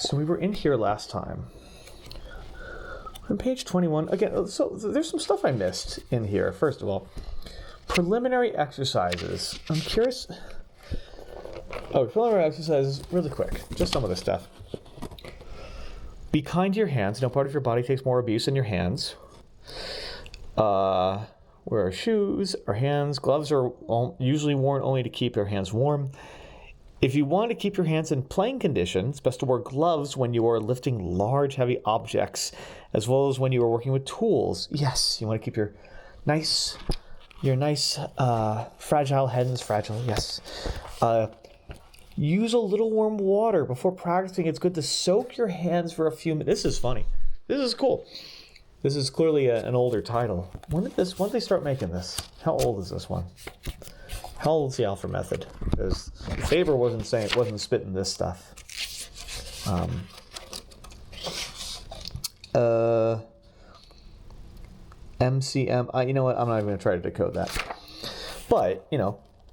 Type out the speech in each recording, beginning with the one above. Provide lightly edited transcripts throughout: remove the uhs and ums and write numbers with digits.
So we were in here last time. On page 21, again, so there's some stuff I missed in here. First of all, preliminary exercises. I'm curious. Oh, preliminary exercises, really quick. Just some of this stuff. Be kind to your hands. No part of your body takes more abuse than your hands. Wear shoes or hands. Gloves are usually worn only to keep your hands warm. If you want to keep your hands in playing condition, it's best to wear gloves when you are lifting large, heavy objects, as well as when you are working with tools. Yes, you want to keep your nice fragile hands fragile. Yes. Use a little warm water before practicing. It's good to soak your hands for a few minutes. This is funny. This is cool. This is clearly an older title. When did they start making this? How old is this one? How old is the Alfred method? Because Faber wasn't spitting this stuff. MCM. You know what? I'm not even going to try to decode that. But,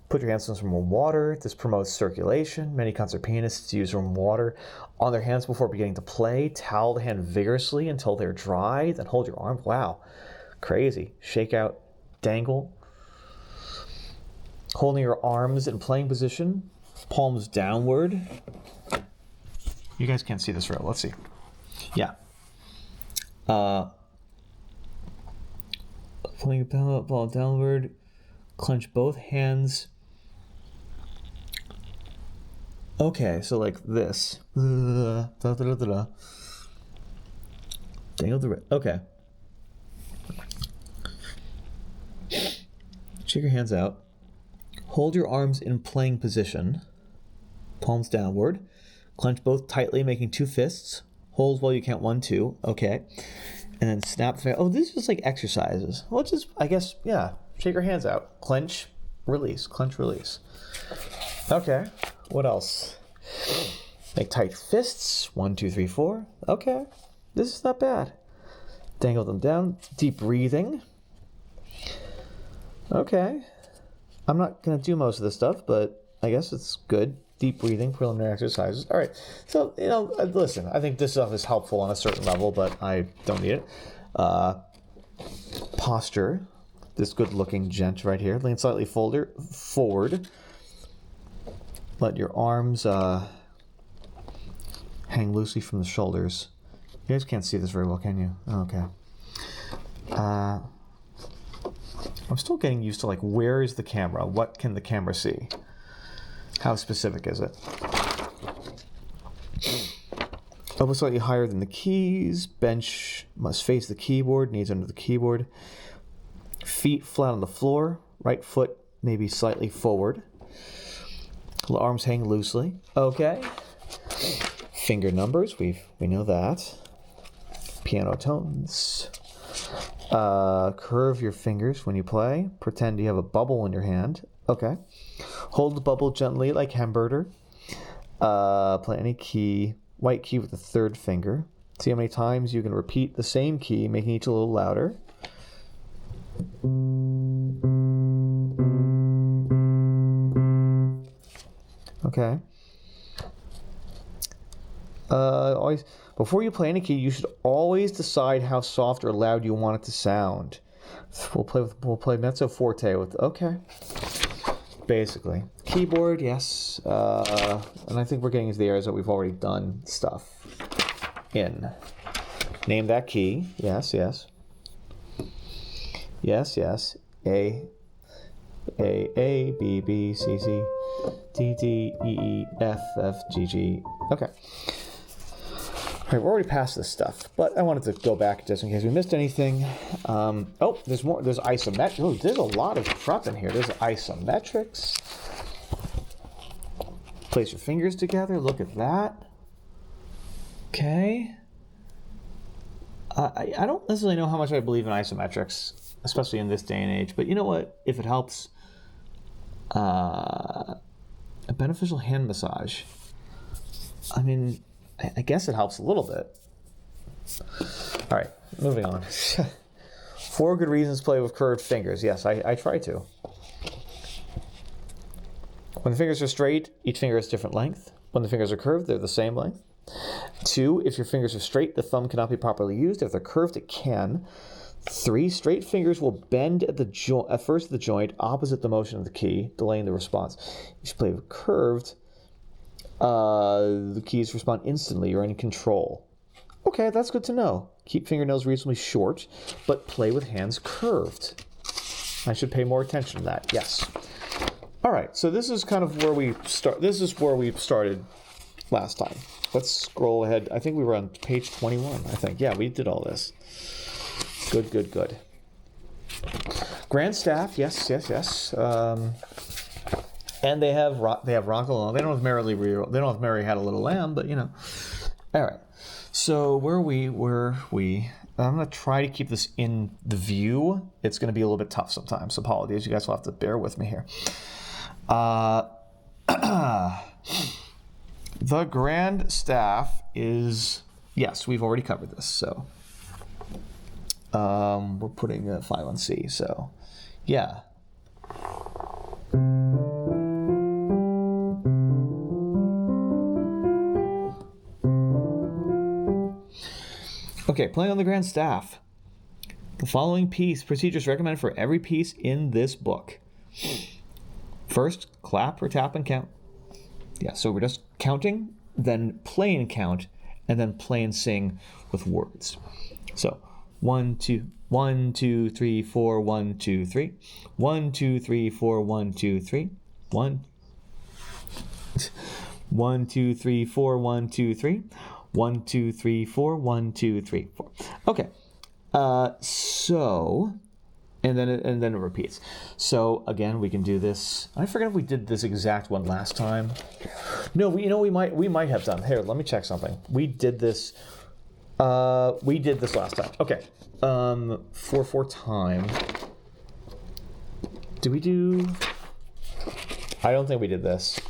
put your hands in some warm water. This promotes circulation. Many concert pianists use warm water on their hands before beginning to play. Towel the hand vigorously until they're dry. Then hold your arm. Wow. Crazy. Shake out. Dangle. Holding your arms in playing position. Palms downward. You guys can't see this real. Let's see. Yeah. Playing ball downward. Clench both hands. Okay, so like this. Dangle the wrist. Okay. Shake your hands out. Hold your arms in playing position. Palms downward. Clench both tightly, making two fists. Hold while you count 1, 2. Okay. And then snap. Oh, these are just like exercises. Well, just, I guess, yeah. Shake your hands out. Clench, release. Clench, release. Okay. What else? Make tight fists. 1, 2, 3, 4. Okay. This is not bad. Dangle them down. Deep breathing. Okay. I'm not going to do most of this stuff, but I guess it's good. Deep breathing, preliminary exercises. All right. So, listen, I think this stuff is helpful on a certain level, but I don't need it. Posture. This good-looking gent right here. Lean slightly forward. Let your arms hang loosely from the shoulders. You guys can't see this very well, can you? Okay. I'm still getting used to, where is the camera? What can the camera see? How specific is it? Elbow slightly higher than the keys. Bench must face the keyboard. Knees under the keyboard. Feet flat on the floor. Right foot maybe slightly forward. Arms hang loosely. Okay. Finger numbers. We know that. Piano tones. Curve your fingers when you play. Pretend you have a bubble in your hand. Okay. Hold the bubble gently like Hamburger. Play any key. White key with the third finger. See how many times you can repeat the same key, making each a little louder. Okay. Always, before you play any key, you should always decide how soft or loud you want it to sound. We'll play mezzo forte with. Okay. Basically, keyboard, yes, and I think we're getting into the areas that we've already done stuff in. Name that key. Yes. A, B, B, C, C, D, D, E, E, F, F, G, G. Okay. All right, we're already past this stuff, but I wanted to go back just in case we missed anything. There's more. There's isometrics. Oh, there's a lot of prep in here. There's isometrics. Place your fingers together. Look at that. Okay. I don't necessarily know how much I believe in isometrics, especially in this day and age. But you know what? If it helps, a beneficial hand massage. I mean, I guess it helps a little bit. All right, moving on. 4 good reasons to play with curved fingers. Yes, I try to. When the fingers are straight, each finger is different length. When the fingers are curved, they're the same length. 2, if your fingers are straight, the thumb cannot be properly used. If they're curved, it can. 3, straight fingers will bend at first at the joint opposite the motion of the key, delaying the response. If you play curved, the keys respond instantly. You're in control. Okay, that's good to know. Keep fingernails reasonably short, but play with hands curved. I should pay more attention to that. Yes. All right, so this is kind of where we start. This is where we started last time. Let's scroll ahead. I think we were on page 21, I think. Yeah, we did all this. Good. Grand staff, yes. And they have rock along. They don't have Mary had a little lamb, but you know. All right. So where were we? I'm gonna try to keep this in the view. It's gonna be a little bit tough sometimes. Apologies. You guys will have to bear with me here. The grand staff is, yes, we've already covered this. So we're putting 5 on C. So yeah. Okay, playing on the grand staff. The following procedures recommended for every piece in this book. First, clap or tap and count. Yeah, so we're just counting, then play and count, and then play and sing with words. So 1, 2, 1, 2, 3, 4, 1, 2, 3. 1, 2, 3, 4, 1, 2, 3. 1. 1, 2, 3, 4, 1, 2, 3. 1, 2, 3, 4, 1, 2, 3, 4. Okay. So, and then it repeats. So again, we can do this. I forget if we did this exact one last time. No, we might have done. Here, let me check something. We did this last time. Okay. 4 time. Did we do? I don't think we did this.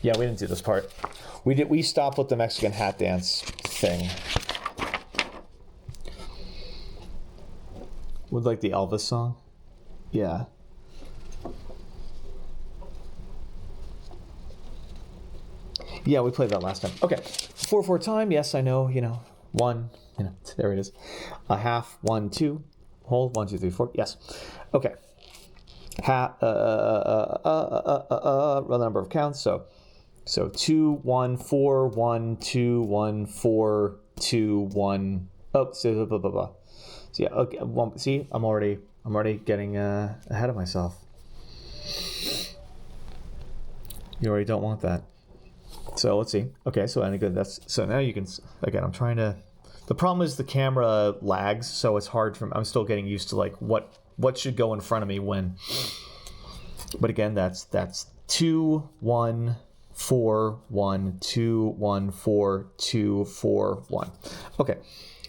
Yeah, we didn't do this part. We stopped with the Mexican hat dance thing. With like the Elvis song? Yeah. Yeah, we played that last time. Okay. 4 time, yes, I know, 1, there it is. A half, 1, 2. Hold, 1, 2, 3, 4. Yes. Okay. The number of counts, so 2, 1, 4, 1, 2, 1, 4, 2, 1. Oh, so blah, blah, blah. So yeah, okay. See, I'm already getting ahead of myself. You already don't want that. So let's see. Okay, so any good. So now you can. Again, I'm trying to. The problem is the camera lags, so it's hard for. I'm still getting used to like what should go in front of me when. But again, that's 2, 1. 4, 1, 2, 1, 4, 2, 4, 1. Okay,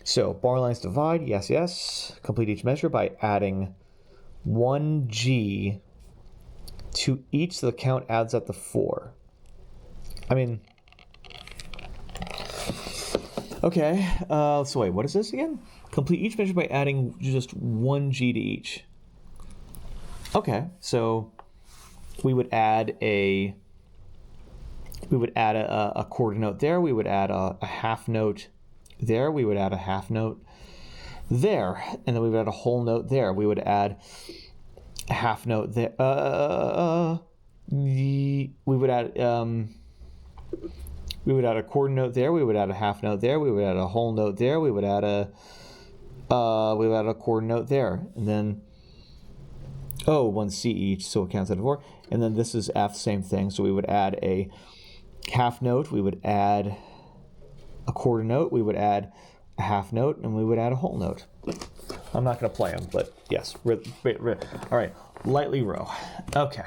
so bar lines divide, yes. Complete each measure by adding 1G to each, so the count adds up to 4. I mean, okay, so wait, what is this again? Complete each measure by adding just 1G to each. Okay, so we would add a quarter note there. We would add a half note there. We would add a half note there, and then we would add a whole note there. We would add a half note there. We would add a quarter note there. We would add a half note there. We would add a whole note there. We would add a quarter note there, and then 1C each, so it counts out of 4. And then this is F, same thing. So we would add a half note, we would add a quarter note, we would add a half note, and we would add a whole note. I'm not going to play them, but yes. All right, lightly row. Okay.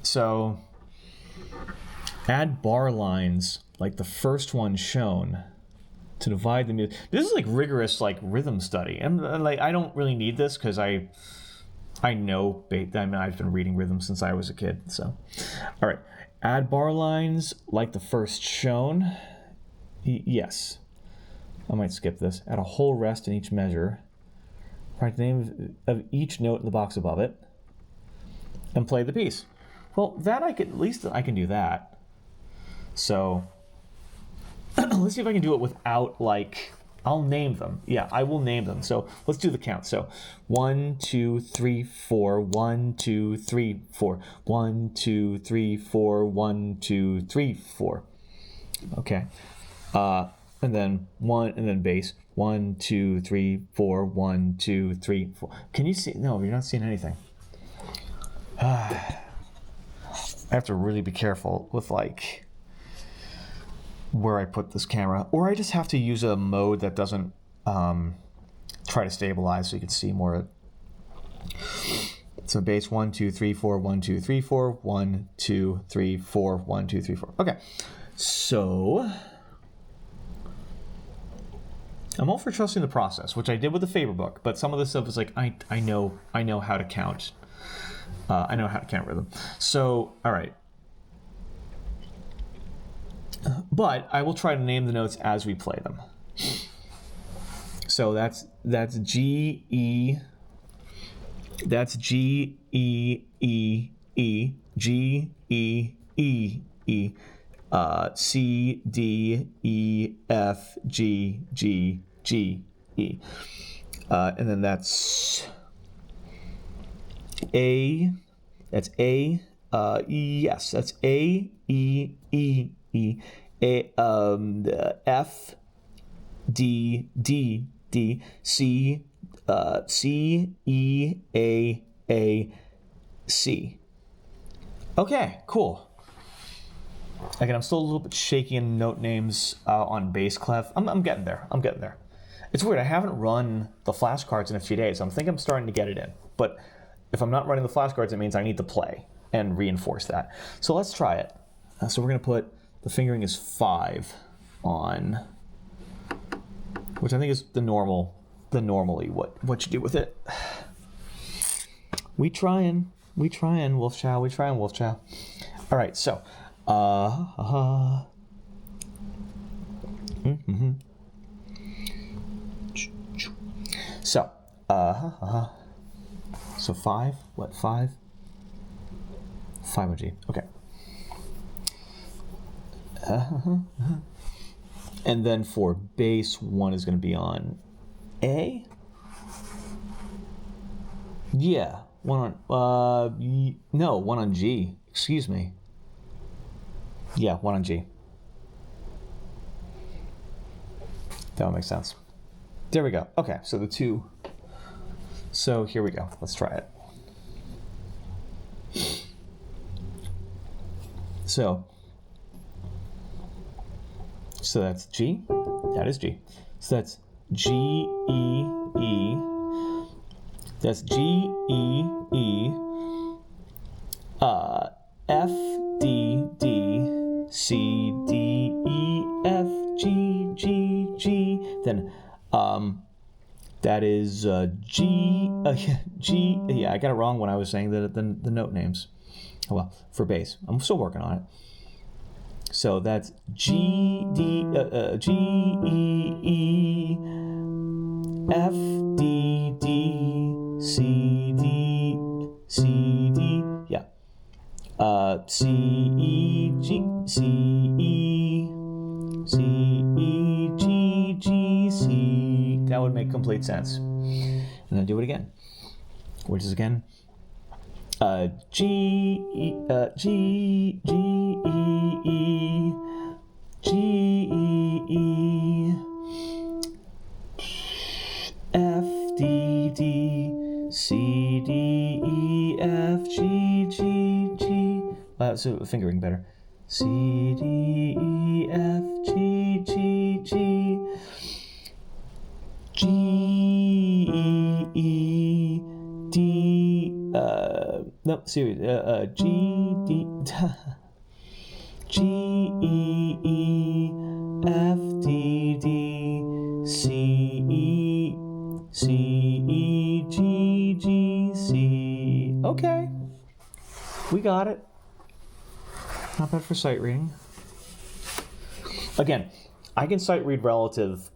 So add bar lines like the first one shown to divide the music. This is like rigorous like rhythm study, and like I don't really need this because I know, I've been reading rhythm since I was a kid, so. All right, add bar lines like the first shown. Yes. I might skip this. Add a whole rest in each measure. Write the name of each note in the box above it. And play the piece. Well, that I could, at least I can do that. So let's see if I can do it without, like, I'll name them. Yeah, I will name them. So let's do the count. So 1, 2, 3, 4, 1, 2, 3, 4, 1, 2, 3, 4, 1, 2, 3, 4. Okay. And then one, and then bass. 1, 2, 3, 4, 1, 2, 3, 4. Can you see? No, you're not seeing anything. I have to really be careful with, like, where I put this camera, or I just have to use a mode that doesn't try to stabilize so you can see more. So bass 1, 2, 3, 4, 1, 2, 3, 4, 1, 2, 3, 4, 1, 2, 3, 4. Okay, so I'm all for trusting the process, which I did with the Faber book, but some of this stuff is like I know how to count. I know how to count rhythm. So all right. But I will try to name the notes as we play them. So that's G, E, that's G, E, E, E, G, E, E, E, C, D, E, F, G, G, G, E. And then that's A, that's A, yes, that's A, E, E, E, F, D, D, D, C, C, E, A, C. Okay, cool. Again, I'm still a little bit shaky in note names on bass clef. I'm getting there. I'm getting there. It's weird. I haven't run the flashcards in a few days. I'm thinking I'm starting to get it in. But if I'm not running the flashcards, it means I need to play and reinforce that. So let's try it. So we're going to put the fingering is 5 on, which I think is the normally what you do with it. We trying, wolf chow. We trying, wolf chow. All right, so so so 5. What 5? 5 on G. Okay. And then for bass, 1 is going to be on A. Yeah, 1 on no, 1 on G. Excuse me. Yeah, 1 on G. That would make sense. There we go. Okay, so the 2. So here we go. Let's try it. So that's G. That is G. So that's G, E, E. That's G, E, E. F, D, D. C, D, E, F, G, G, G. Then, that is G, G. Yeah, I got it wrong when I was saying the note names. Oh well, for bass, I'm still working on it. So that's G, D, G, E, E, F, D, D, C, D, C, D, yeah. C, E, G, C, E, C, E, G, G, C. That would make complete sense. And then do it again, which is again, G, G, G, E, E, G, E, E, F, D, D, C, D, E, F, G, G, G. So fingering better. C, D, E, F, G, G, G, G, E, E, D, no, serious, G, D, G, E, E, F, D, D, C, E, C, E, G, G, C. Okay, we got it. Not bad for sight reading. Again, I can sight read relative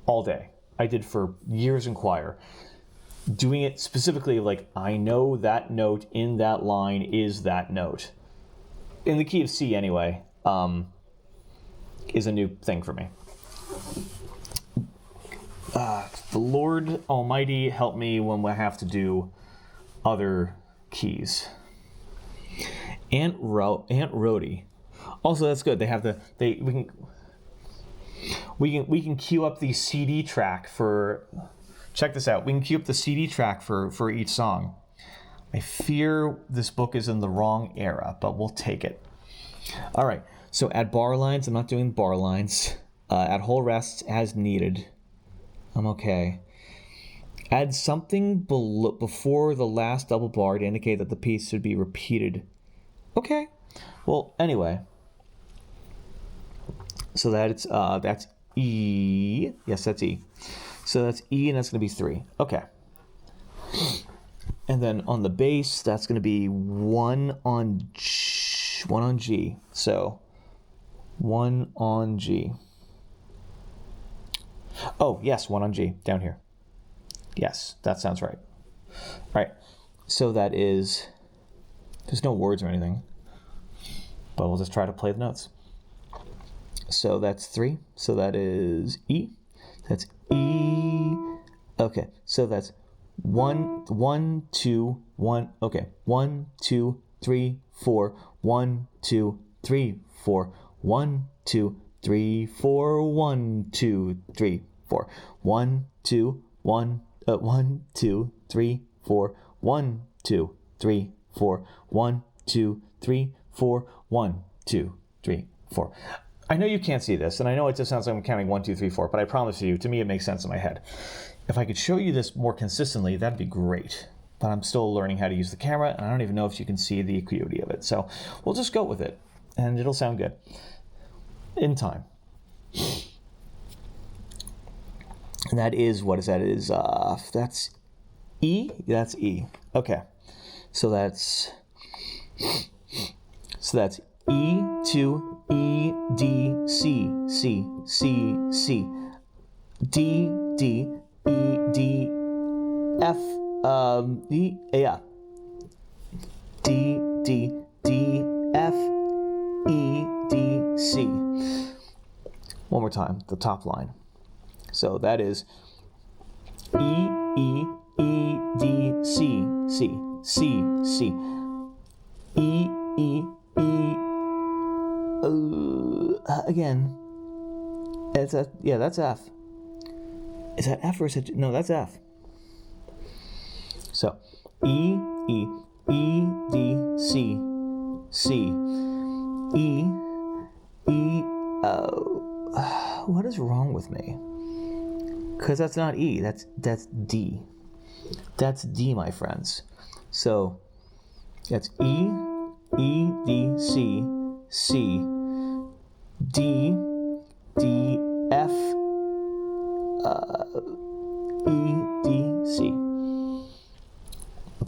all day. I did for years in choir. doing it specifically like I know that note in that line is that note. In the key of C anyway, is a new thing for me. The Lord Almighty help me when we have to do other keys. Aunt Rhodey. Also, that's good. They have we can queue up the CD track for. Check this out. We can queue up the CD track for each song. I fear this book is in the wrong era, but we'll take it. All right. So add bar lines. I'm not doing bar lines. Add whole rests as needed. I'm okay. Add something before the last double bar to indicate that the piece should be repeated. Okay. Well, anyway. So that's E. Yes, that's E. So that's E, and that's going to be 3. Okay. And then on the bass, that's going to be 1 on G. 1 on G. So 1 on G. Oh, yes, 1 on G, down here. Yes, that sounds right. All right. So that is, there's no words or anything, but we'll just try to play the notes. So that's 3. So that is E. That's E. Okay. So that's 1, 1, 2, 1. Okay. 1, 2, 3, 4. 1, 2, 3, 4. 1, 2, 3, 4. 1, 2, 3, 4. 1, 2, 1. 1, 2, 3, 4. 1, 2, 3, 4. 1, 2, 3, 4. 1, 2, 3, 4. I know you can't see this, and I know it just sounds like I'm counting 1, 2, 3, 4, but I promise you, to me, it makes sense in my head. If I could show you this more consistently, that'd be great. But I'm still learning how to use the camera, and I don't even know if you can see the acuity of it. So we'll just go with it, and it'll sound good in time. And that is, what is that? It is, that's E? That's E. Okay. So that's E to E, D, C, C, C, C, D, D, E, D, F, E, yeah. D, D, D, F, E, D, C. One more time, the top line. So that is E, E, E, D, C, C, C, C, E, E, E, again. It's a, yeah, that's F. Is that F or is it, no, that's F. So E, E, E, D, C, C, E, E, what is wrong with me? Because that's not E, that's D. That's D, my friends. So that's E, E, D, C, C, D, D, F, E, D, C.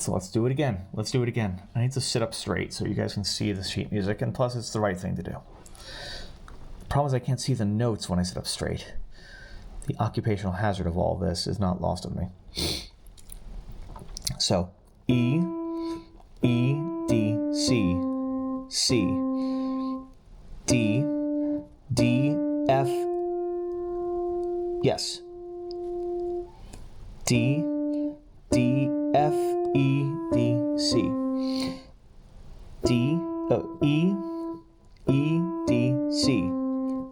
Let's do it again. Let's do it again. I need to sit up straight so you guys can see the sheet music, and plus it's the right thing to do. The problem is I can't see the notes when I sit up straight. The occupational hazard of all this is not lost on me. So, E, E, D, C, C, D, D, F, yes, D, D, F, E, D, C, D, E, E, D, C,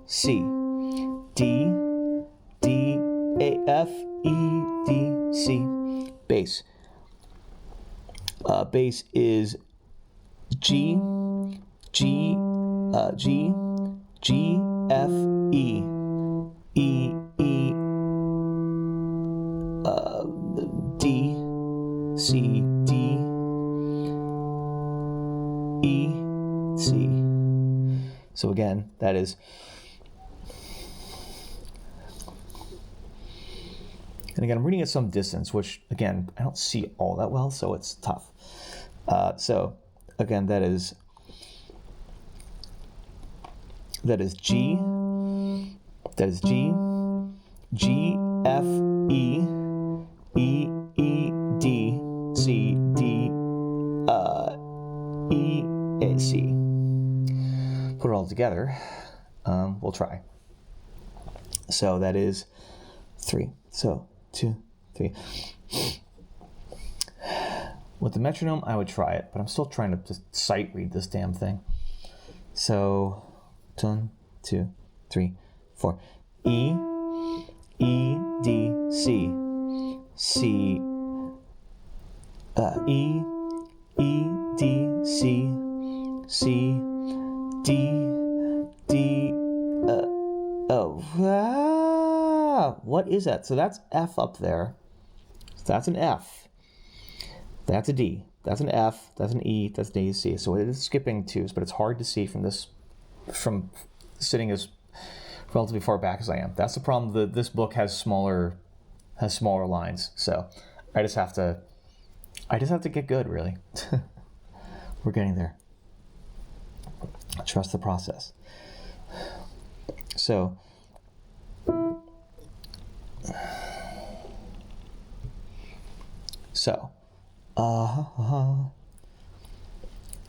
C, D, D, A, F, E, D, C, bass. Bass is G, G, G, G, F, E, E, E, D, C, D, E, C. So again, that is. And again, I'm reading at some distance, which, again, I don't see all that well, so it's tough. So, again, that is G, G, G, F, E, E, E, D, C, D, E, A, C. Put it all together. We'll try. So that is 3. So 2, 3. With the metronome, I would try it, but I'm still trying to just sight read this damn thing. So 1, 2, 3, 4. E, E, D, C, C, E, E, D, C, C, D, D, what is that? So that's F up there. So that's an F. That's a D. That's an F. That's an E. That's an A, C. So it is skipping 2s, but it's hard to see from this, from sitting as relatively far back as I am. That's the problem. This book has smaller lines. So I just have to get good, really. We're getting there. Trust the process. So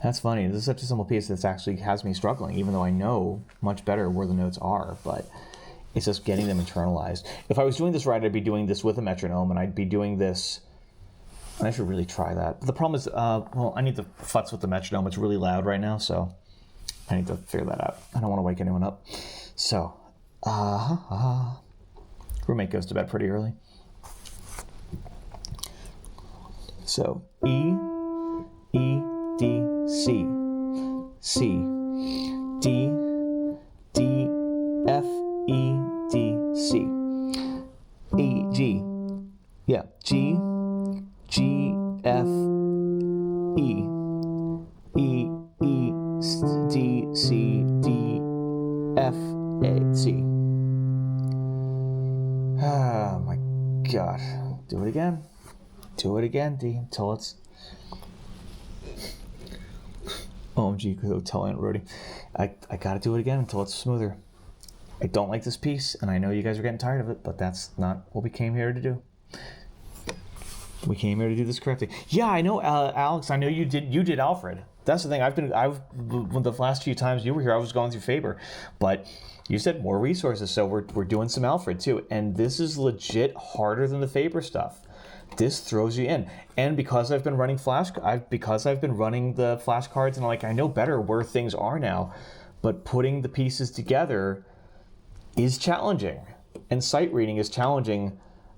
that's funny. This is such a simple piece that actually has me struggling, even though I know much better where the notes are, but it's just getting them internalized. If I was doing this right, I'd be doing this with a metronome, and I'd be doing this, and I should really try that. But the problem is, I need to futz with the metronome. It's really loud right now, so I need to figure that out. I don't want to wake anyone up. So, roommate goes to bed pretty early. So, E, E, D, C, C, D, D, F, E, D, C, E, G, yeah, G, G, F, E, E, E, D, C, D, F, A, C. Oh my God. Do it again. Do it again, D, until it's... OMG, could tell Aunt Rhodey. I gotta do it again until it's smoother. I don't like this piece, and I know you guys are getting tired of it, but that's not what we came here to do. We came here to do this correctly. Yeah, I know, Alex. I know you did Alfred. That's the thing. When the last few times you were here, I was going through Faber, but you said more resources, so we're doing some Alfred too, and this is legit harder than the Faber stuff. This throws you in, and because I've been running the flashcards, and I know better where things are now, but putting the pieces together is challenging, and sight reading is challenging,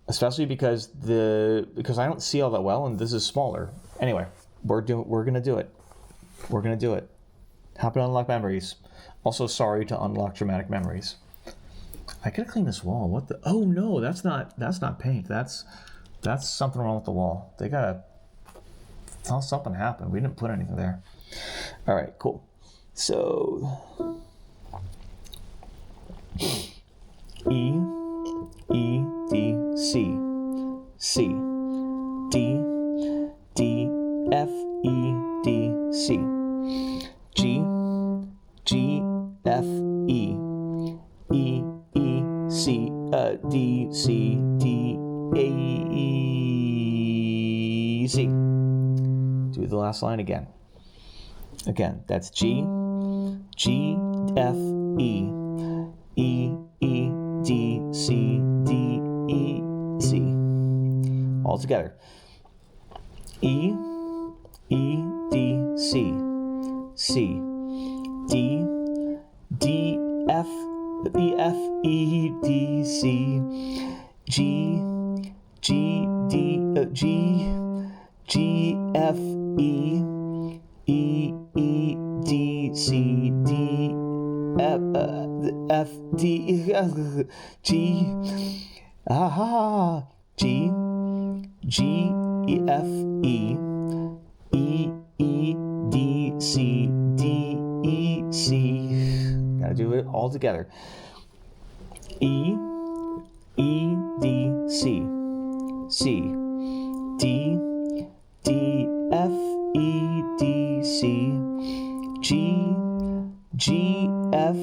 especially because I don't see all that well, and this is smaller. Anyway, we're gonna do it. We're gonna do it. Happy to unlock memories. Also, sorry to unlock dramatic memories. I gotta clean this wall. What the? Oh no, that's not paint. That's something wrong with the wall. They gotta tell something happened. We didn't put anything there. All right, cool. So E, E, D, C, C, D, D, F, E, D, C, G, G, F, E, E, E, C, D, C, D, A, E, C. Do the last line again. Again, that's G, G, F, E, E, E, D, C, D, E, C. All together. E, E, D, C, C, D, D, F, E, F, E, D, C, G, G, D, G, G, F, E, E, E, D, C, D, F, D, G, G, G, F, E, E, E, D, C, D, E, C. Gotta do it all together. E, E, D, C, C, D, D, F, E, D, C, G, G, F,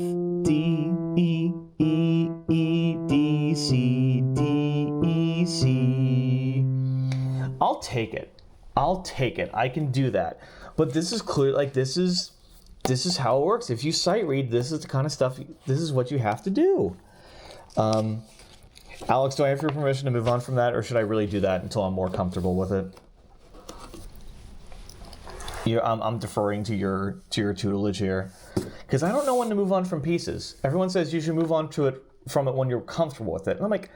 D, E, E, E, D, C, D, E, C. take it. I can do that. But this is clear. Like this is how it works. If you sight read, this is the kind of stuff. This is what you have to do. Alex, do I have your permission to move on from that, or should I really do that until I'm more comfortable with it? I'm deferring to your tutelage here, because I don't know when to move on from pieces. Everyone says you should move on from it when you're comfortable with it, and I'm like,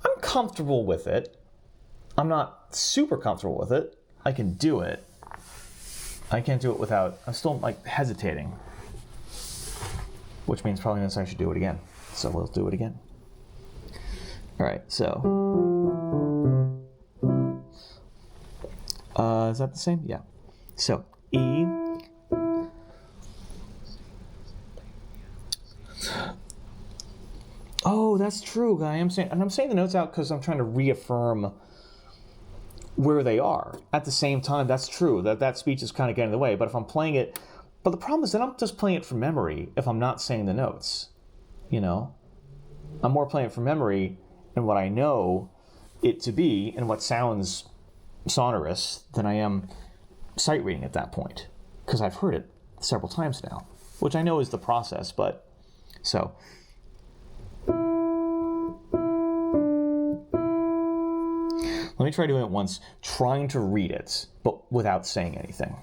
I'm comfortable with it. I'm not super comfortable with it. I can do it. I can't do it without. I'm still like hesitating, which means probably means I should do it again. So we'll do it again. All right. So is that the same? Yeah. So E. Oh, that's true. I'm saying the notes out because I'm trying to reaffirm where they are. At the same time, that's true. That speech is kind of getting in the way. But if I'm playing it, but the problem is that I'm just playing it from memory. If I'm not saying the notes, I'm more playing it from memory and what I know it to be and what sounds sonorous than I am sight reading at that point, because I've heard it several times now, which I know is the process. But so. Let me try doing it once, trying to read it, but without saying anything.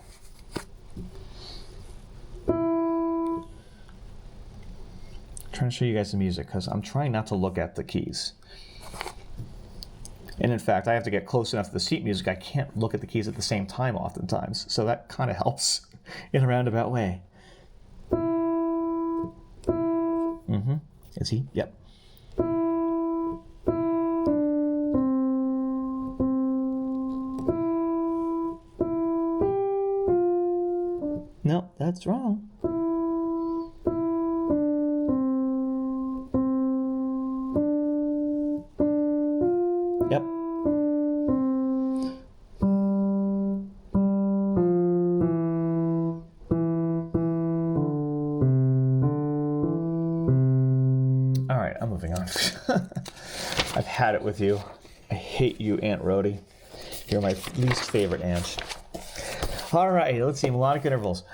Trying to show you guys the music, because I'm trying not to look at the keys. And in fact, I have to get close enough to the sheet music, I can't look at the keys at the same time oftentimes. So that kind of helps in a roundabout way. Is he? Yep. No, that's wrong. Yep. All right, I'm moving on. I've had it with you. I hate you, Aunt Rhodey. You're my least favorite aunt. All right, let's see, melodic intervals.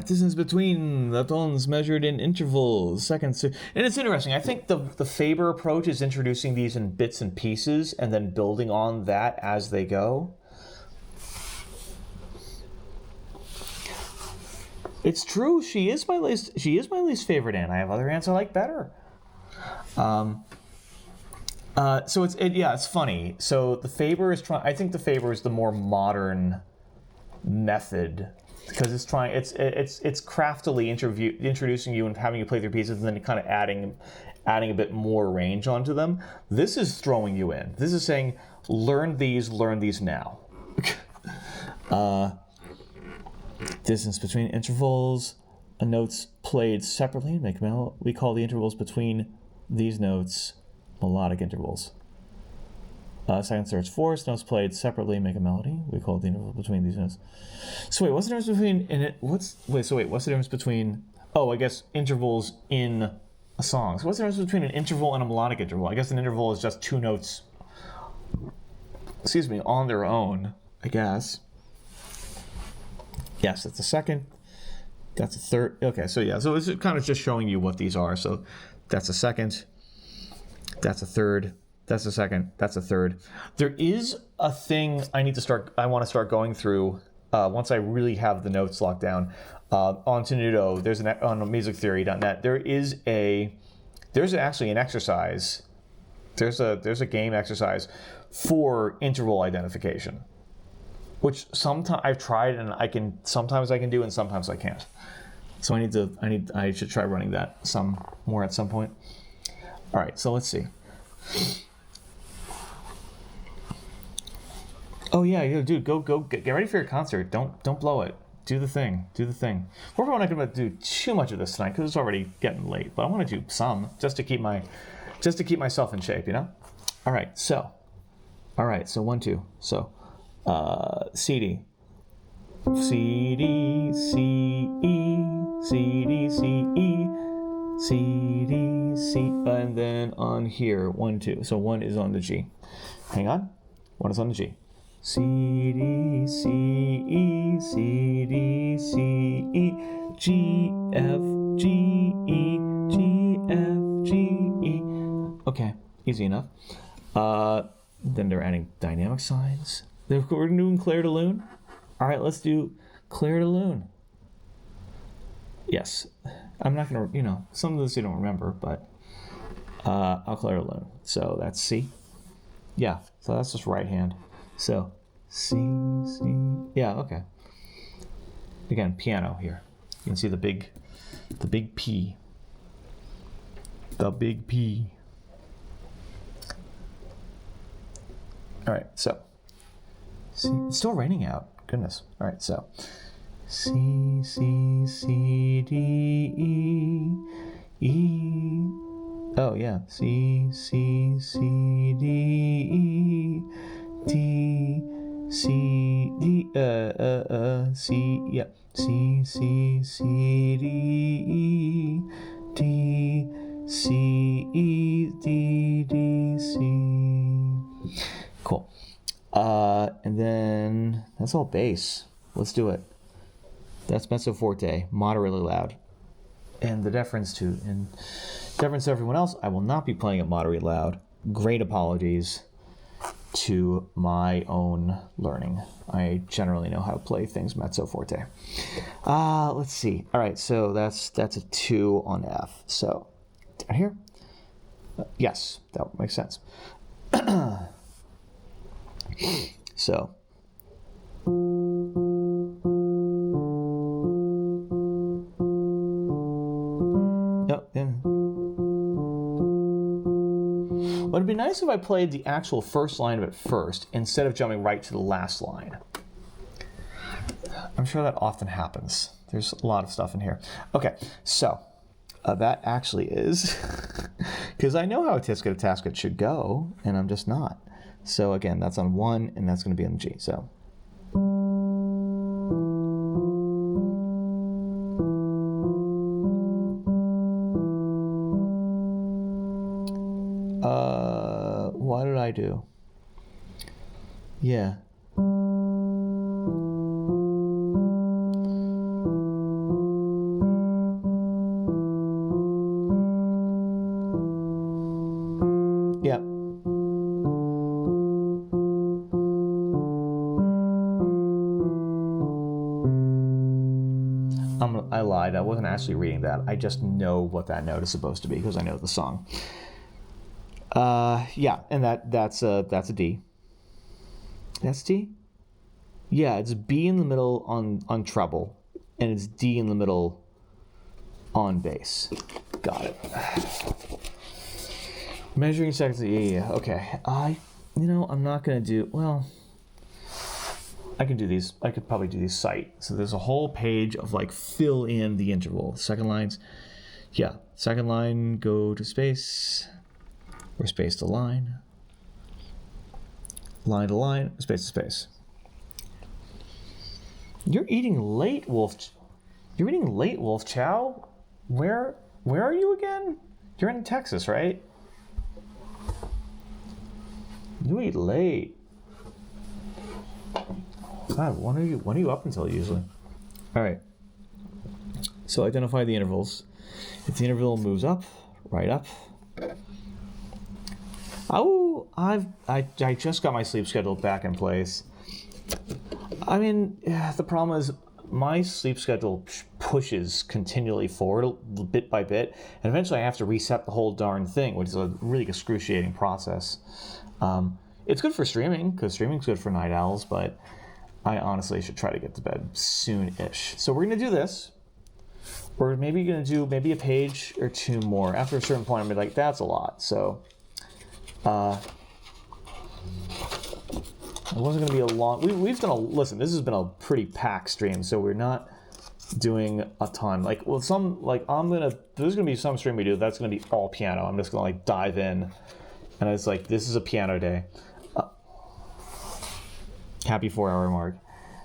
Distance between the tones measured in intervals, seconds. And it's interesting. I think the Faber approach is introducing these in bits and pieces and then building on that as they go. It's true. She is my least favorite aunt. I have other aunts I like better. So it's funny. So the Faber is trying. I think the Faber is the more modern method because it's craftily introducing you and having you play their pieces, and then kind of adding a bit more range onto them. This is throwing you in. This is saying, learn these now. Distance between intervals. Notes played separately we call the intervals between these notes melodic intervals. Second, third, fourths, notes played separately make a melody. We call it the interval between these notes. So wait, what's the difference between what's the difference between I guess intervals in a song. So what's the difference between an interval and a melodic interval? I guess an interval is just two notes on their own, I guess. Yes, that's a second. That's a third. Okay, so it's kind of just showing you what these are. So that's a second. That's a third. That's a second. That's a third. There is a thing I want to start going through once I really have the notes locked down. On Tenuto, on musictheory.net, there's actually an exercise. There's a game exercise for interval identification, which sometimes I've tried and sometimes I can do and sometimes I can't. So I should try running that some more at some point. All right, so let's see. Oh yeah, dude, go get ready for your concert. Don't blow it. Do the thing. We're probably not going to do too much of this tonight because it's already getting late. But I want to do some just to keep myself in shape, All right, so 1, 2. So CD, C D C E, C D C E, C D C, and then on here 1, 2. So 1 is on the G. Hang on. One is on the G. C, D, C, E, C, D, C, E, G, F, G, E, G, F, G, E. Okay, easy enough. Then they're adding dynamic signs. We're doing Clair de Lune. All right, let's do Clair de Lune. Yes, I'm not going to, some of this you don't remember, but I'll Clair de Lune. So that's C. Yeah, so that's just right hand. So C, C. Yeah, okay. Again, piano here. You can see the big P. The big P. All right, so C. It's still raining out. Goodness. All right, so C, C, C, D, E, E. Oh yeah, C, C, C, D, E, D, C, D, C, yeah, C, C, C, D, E, D, C, E, D, D, C. Cool. And then that's all bass. Let's do it. That's mezzo forte, moderately loud. And the deference to everyone else, I will not be playing it moderately loud. Great apologies to my own learning. I generally know how to play things mezzo forte. Let's see. All right, so that's a 2 on F. So down here. Yes, that makes sense. So. But it'd be nice if I played the actual first line of it first instead of jumping right to the last line. I'm sure that often happens. There's a lot of stuff in here. Okay, so that actually is because I know how a tisket tasket should go, and I'm just not. So again, that's on 1, and that's going to be on G. So. What did I do? Yeah. Yeah. I lied. I wasn't actually reading that. I just know what that note is supposed to be because I know the song. Yeah, and that's a D. That's D? Yeah, it's B in the middle on treble, and it's D in the middle on bass. Got it. Measuring seconds. Yeah. Okay. I'm not gonna do well. I can do these. I could probably do these sight. So there's a whole page of fill in the interval. Second lines. Yeah. Second line, go to space. Or space to line. Line to line, space to space. You're eating late, Wolf. You're eating late, Wolf Chow. Where are you again? You're in Texas, right? You eat late. God, when are you up until usually? All right. So identify the intervals. If the interval moves up, right up. Oh, I just got my sleep schedule back in place. I mean, the problem is my sleep schedule pushes continually forward bit by bit, and eventually I have to reset the whole darn thing, which is a really excruciating process. It's good for streaming, because streaming's good for night owls, but I honestly should try to get to bed soon-ish. So we're going to do this. We're maybe going to do maybe a page or 2 more. After a certain point, I'm going to be like, that's a lot. So it wasn't going to be a long... We've done listen, this has been a pretty packed stream, so we're not doing a ton. There's going to be some stream we do that's going to be all piano. I'm just going to dive in, and it's this is a piano day. Happy 4-hour mark.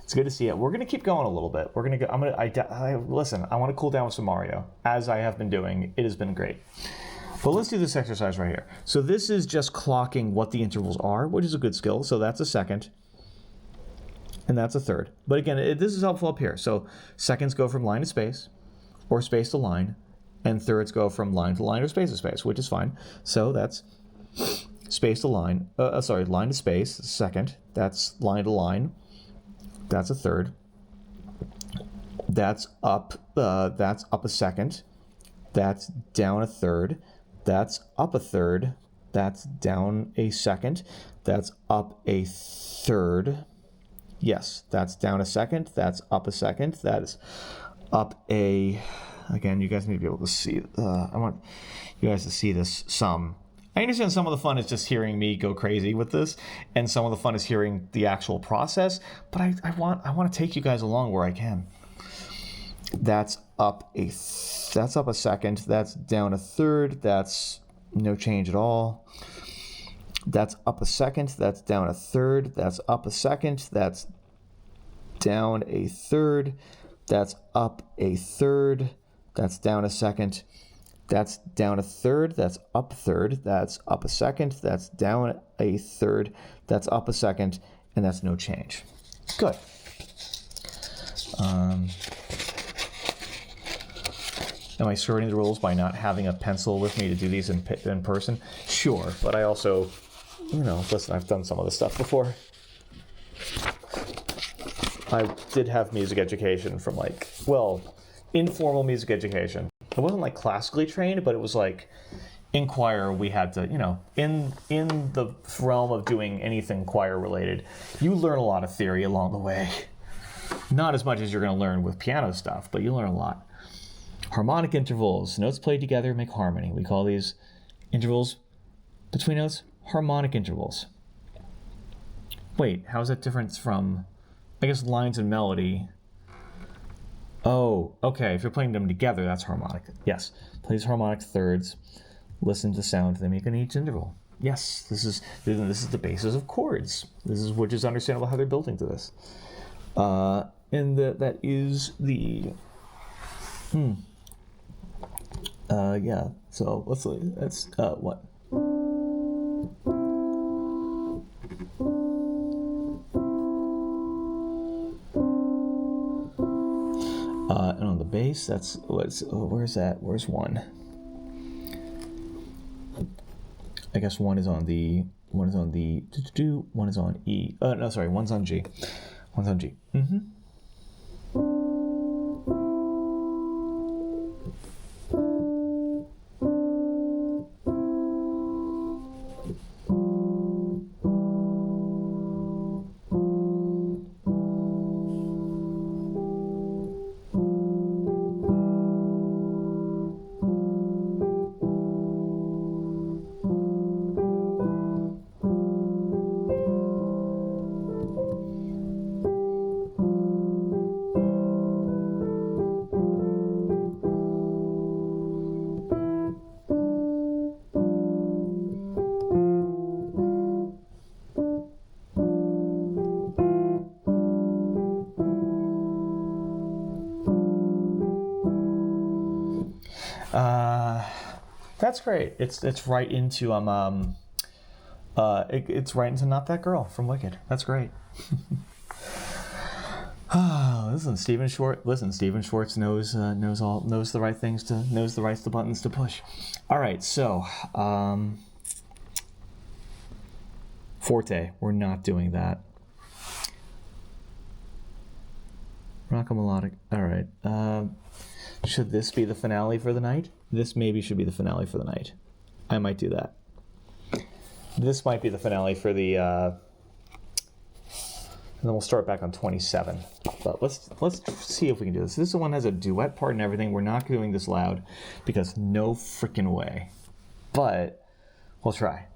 It's good to see it. We're going to keep going a little bit. We're going to go... Listen, I want to cool down with some Mario, as I have been doing. It has been great. But let's do this exercise right here. So this is just clocking what the intervals are, which is a good skill. So that's a second, and that's a third. But again, this is helpful up here. So seconds go from line to space, or space to line, and thirds go from line to line or space to space, which is fine. So that's space to line, line to space, second. That's line to line. That's a third. That's up a second. That's down a third. That's up a third. That's down a second. That's up a third. Yes, that's down a second. That's up a second. That is up a... Again, you guys need to be able to see. I want you guys to see this some. I understand some of the fun is just hearing me go crazy with this, and some of the fun is hearing the actual process. But I want to take you guys along where I can. That's up a second. That's down a third. That's no change at all. That's up a second. That's down a third. That's up a second. That's down a third. That's up a third. That's down a second. That's down a third. That's up a third. That's up a second. That's down a third. That's up a second. And that's no change. Good. Am I skirting the rules by not having a pencil with me to do these in person? Sure, but I also, listen, I've done some of this stuff before. I did have music education from informal music education. It wasn't classically trained, but it was in choir we had to, in the realm of doing anything choir related, you learn a lot of theory along the way. Not as much as you're going to learn with piano stuff, but you learn a lot. Harmonic intervals. Notes played together make harmony. We call these intervals between notes harmonic intervals. Wait, how is that different from, I guess, lines and melody? Oh, okay. If you're playing them together, that's harmonic. Yes. Plays harmonic thirds. Listen to the sound they make in each interval. Yes, this is the basis of chords. Which is understandable how they're building to this. And that is the... yeah, so let's what? And on the bass, that's where's that? Where's one? I guess one is on the one is on E. No, sorry, one's on G. One's on G. Mm-hmm. That's great. It's right into it's right into Not That Girl from Wicked. That's great. Stephen Schwartz knows the right things knows the right buttons to push. All right, so forte. We're not doing that. Rock melodic. All right. Should this be the finale for the night? This maybe should be the finale for the night. I might do that. This might be the finale for the... and then we'll start back on 27. But let's see if we can do this. This one has a duet part and everything. We're not doing this loud because no freaking way. But we'll try.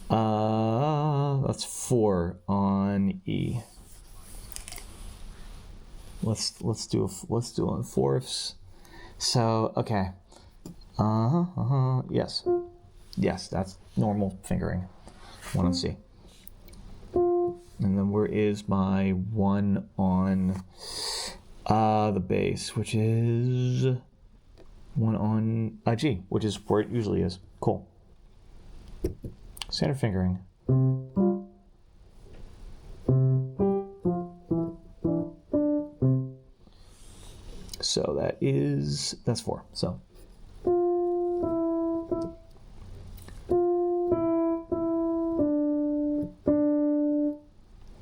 That's 4 on E. Let's do on fourths. So okay. Yes, that's normal fingering. 1 on C. And then where is my 1 on the bass, which is one on G, which is where it usually is. Cool. Standard fingering. So that's 4. So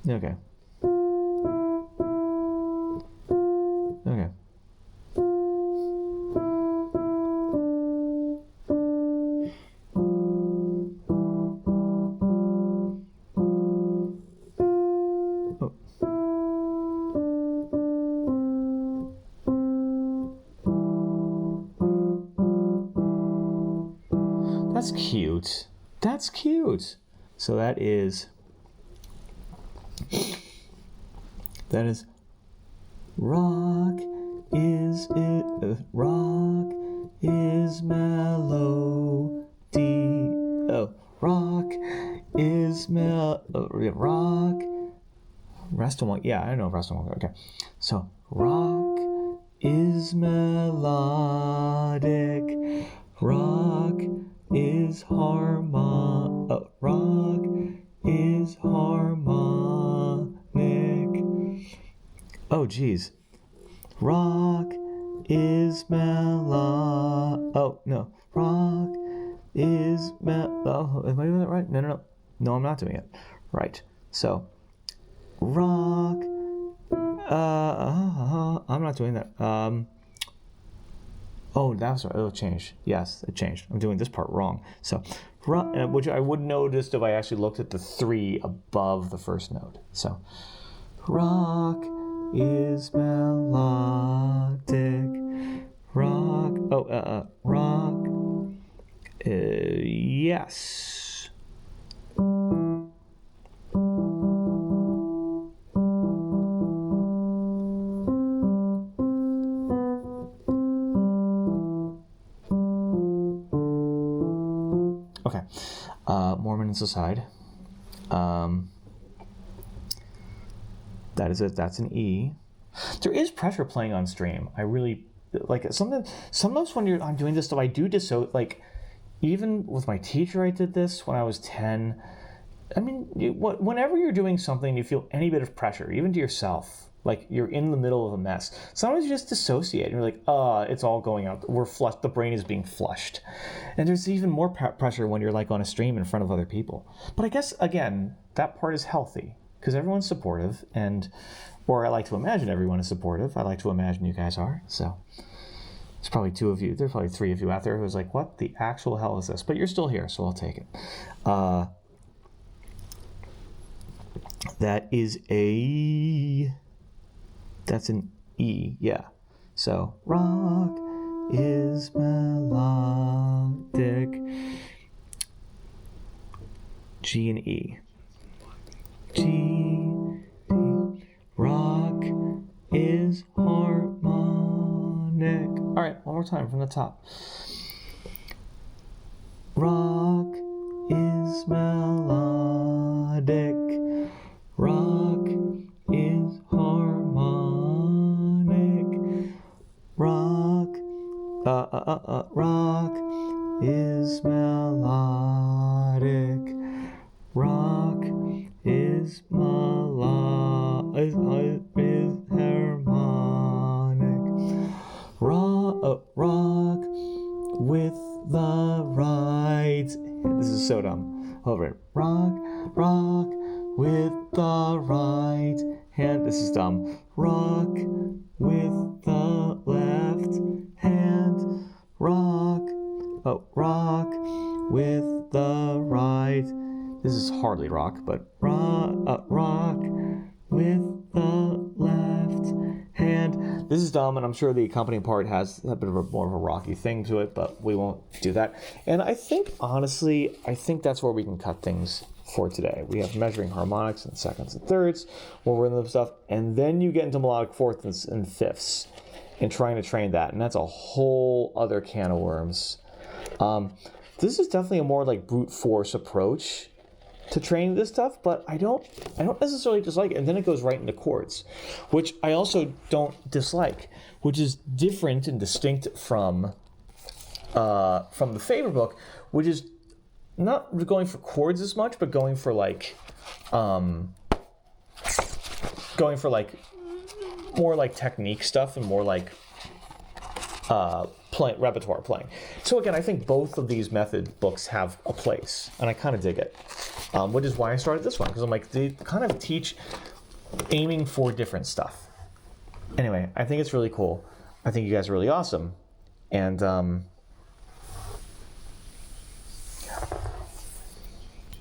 okay. Okay. Oh. That's cute. That's cute. So that is rock is melody. Oh, rock is rock. Rest on one. Yeah, I know rest on one. Okay. So rock is melodic. Rock is rock is harmonic. Oh, geez. Rock is Oh, no. Rock is Oh, am I doing that right? No. No, I'm not doing it. Right. So, rock. I'm not doing that. Oh, that's right. Oh, it changed. Yes, it changed. I'm doing this part wrong. So, which I would notice if I actually looked at the 3 above the first note. So, rock is melodic. Rock. Rock. Yes. Okay. More minutes aside. That is it. That's an E. There is pressure playing on stream. I really like sometimes when I'm doing this stuff, I do this. So like, even with my teacher, I did this when I was 10. I mean, whenever you're doing something, you feel any bit of pressure, even to yourself, like you're in the middle of a mess. Sometimes you just dissociate and you're like, it's all going out. We're flushed. The brain is being flushed. And there's even more pressure when you're like on a stream in front of other people. But I guess, again, that part is healthy because everyone's supportive or I like to imagine everyone is supportive. I like to imagine you guys are. So there's probably 2 of you. There's probably 3 of you out there who's like, what the actual hell is this? But you're still here, so I'll take it. That's an E, yeah. So, rock is melodic. G and E. G, D, rock is harmonic. All right, one more time from the top. Rock is melodic. Rock is harmonic. Rock, rock is melodic. Rock is harmonic. Rock with the right. This is so dumb. Over it. Rock with the right hand. This is dumb. Rock with the left hand. Rock with the right. This is hardly rock, but rock with the left hand. This is dumb, and I'm sure the accompanying part has a bit of more of a rocky thing to it, but we won't do that. And I think, honestly, that's where we can cut things for today. We have measuring harmonics and seconds and thirds, more rhythm stuff, and then you get into melodic fourths and fifths and trying to train that, and that's a whole other can of worms. This is definitely a more like brute force approach to training this stuff, but I don't necessarily dislike it. And then it goes right into chords, which I also don't dislike, which is different and distinct from from the Faber book, which is not going for chords as much, but going for like more like technique stuff and more like repertoire playing. So again, I think both of these method books have a place, and I kind of dig it, which is why I started this one, because I'm like, they kind of teach aiming for different stuff. Anyway, I think it's really cool. I think you guys are really awesome, and